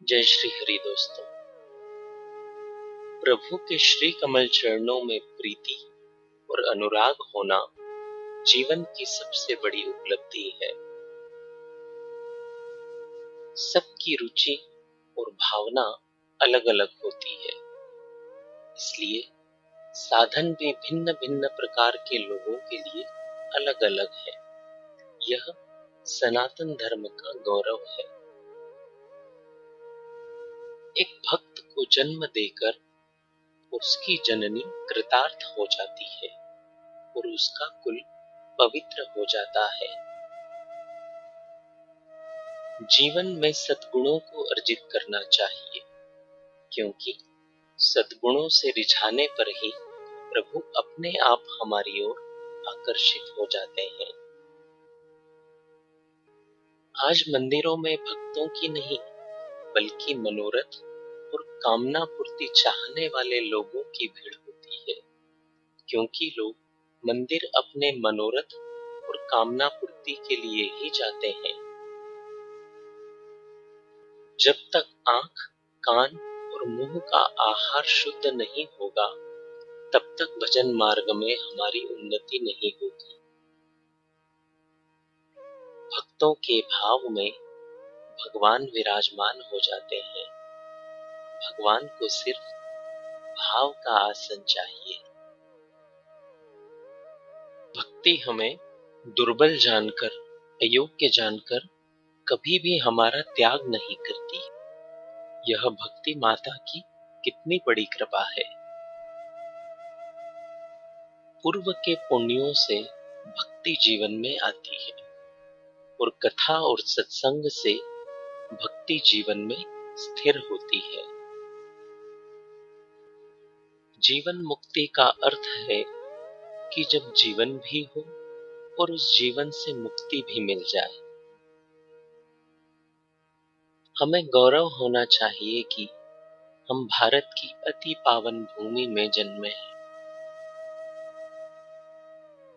जय श्री हरि दोस्तों। प्रभु के श्री कमल चरणों में प्रीति और अनुराग होना जीवन की सबसे बड़ी उपलब्धि है। सबकी रुचि और भावना अलग अलग होती है, इसलिए साधन भी भिन्न भिन्न प्रकार के लोगों के लिए अलग अलग है। यह सनातन धर्म का गौरव है। एक भक्त को जन्म देकर उसकी जननी कृतार्थ हो जाती है और उसका कुल पवित्र हो जाता है। जीवन में सद्गुणों को अर्जित करना चाहिए, क्योंकि सद्गुणों से रिझाने पर ही प्रभु अपने आप हमारी ओर आकर्षित हो जाते हैं। आज मंदिरों में भक्तों की नहीं बल्कि मनोरथ और कामना पूर्ति चाहने वाले लोगों की भीड़ होती है, क्योंकि लोग मंदिर अपने मनोरथ और कामना पूर्ति के लिए ही जाते हैं। जब तक आंख, कान और मुंह का आहार शुद्ध नहीं होगा, तब तक भजन मार्ग में हमारी उन्नति नहीं होगी। भक्तों के भाव में भगवान विराजमान हो जाते हैं। भगवान को सिर्फ भाव का आसन चाहिए। भक्ति हमें दुर्बल जानकर, अयोग्य जानकर कभी भी हमारा त्याग नहीं करती। यह भक्ति माता की कितनी बड़ी कृपा है। पूर्व के पुण्यों से भक्ति जीवन में आती है और कथा और सत्संग से भक्ति जीवन में स्थिर होती है। जीवन मुक्ति का अर्थ है कि जब जीवन भी हो और उस जीवन से मुक्ति भी मिल जाए। हमें गौरव होना चाहिए कि हम भारत की अति पावन भूमि में जन्मे हैं।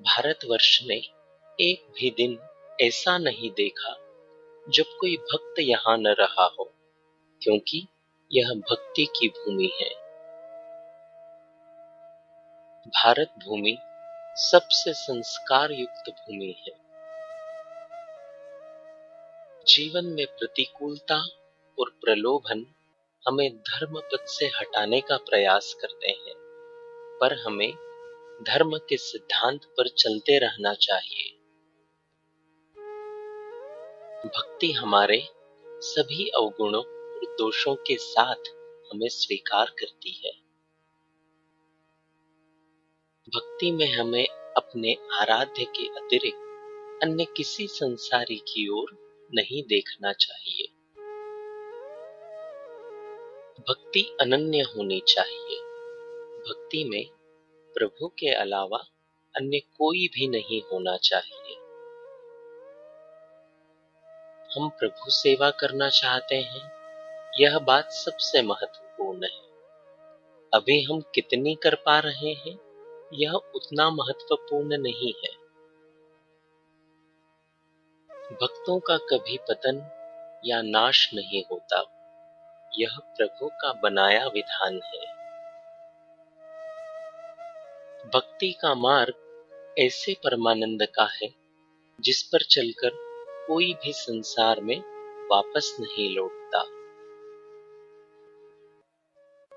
भारतवर्ष ने एक भी दिन ऐसा नहीं देखा जब कोई भक्त यहां न रहा हो, क्योंकि यह भक्ति की भूमि है। भारत भूमि सबसे संस्कार युक्त भूमि है। जीवन में प्रतिकूलता और प्रलोभन हमें धर्म पथ से हटाने का प्रयास करते हैं, पर हमें धर्म के सिद्धांत पर चलते रहना चाहिए। भक्ति हमारे सभी अवगुणों और दोषों के साथ हमें स्वीकार करती है। भक्ति में हमें अपने आराध्य के अतिरिक्त अन्य किसी संसारी की ओर नहीं देखना चाहिए। भक्ति अनन्य होनी चाहिए। भक्ति में प्रभु के अलावा अन्य कोई भी नहीं होना चाहिए। हम प्रभु सेवा करना चाहते हैं, यह बात सबसे महत्वपूर्ण है। अभी हम कितनी कर पा रहे हैं, यह उतना महत्वपूर्ण नहीं है। भक्तों का कभी पतन या नाश नहीं होता, यह प्रभु का बनाया विधान है। भक्ति का मार्ग ऐसे परमानंद का है जिस पर चलकर कोई भी संसार में वापस नहीं लौटता।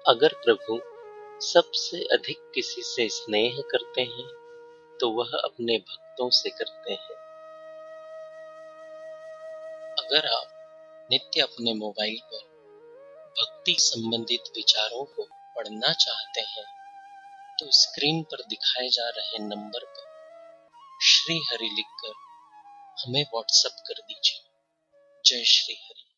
अगर प्रभु सबसे अधिक किसी से स्नेह करते हैं तो वह अपने भक्तों से करते हैं। अगर आप नित्य अपने मोबाइल पर भक्ति संबंधित विचारों को पढ़ना चाहते हैं तो स्क्रीन पर दिखाए जा रहे नंबर पर श्री हरि लिखकर हमें व्हाट्सएप कर दीजिए। जय श्री हरि।